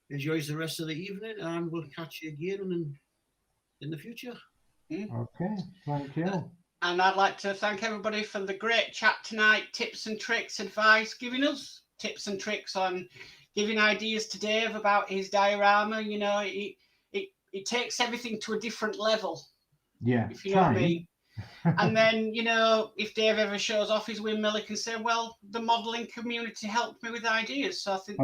enjoys the rest of the evening, and we'll catch you again in the future. Okay, thank you. And I'd like to thank everybody for the great chat tonight, tips and tricks, advice, giving us tips and tricks on giving ideas to Dave about his diorama. It takes everything to a different level. Yeah, if you know what I mean. And then, if Dave ever shows off his windmill, he can say, well, the modelling community helped me with ideas. So I think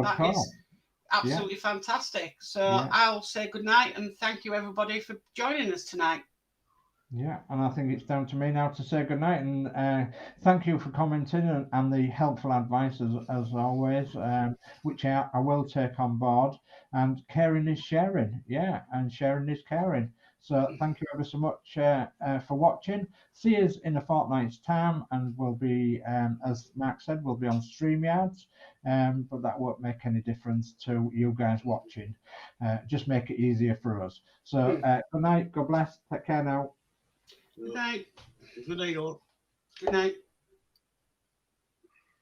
absolutely fantastic. So Yeah. I'll say good night and thank you everybody for joining us tonight. Yeah, and I think it's down to me now to say goodnight, and thank you for commenting and the helpful advice as always, which I will take on board. And caring is sharing, yeah, and sharing is caring. So thank you ever so much for watching. See us in a fortnight's time, and we'll be, as Mark said, we'll be on StreamYards, but that won't make any difference to you guys watching. Just make it easier for us. So good night, God bless, take care now. Good night, all. Good night.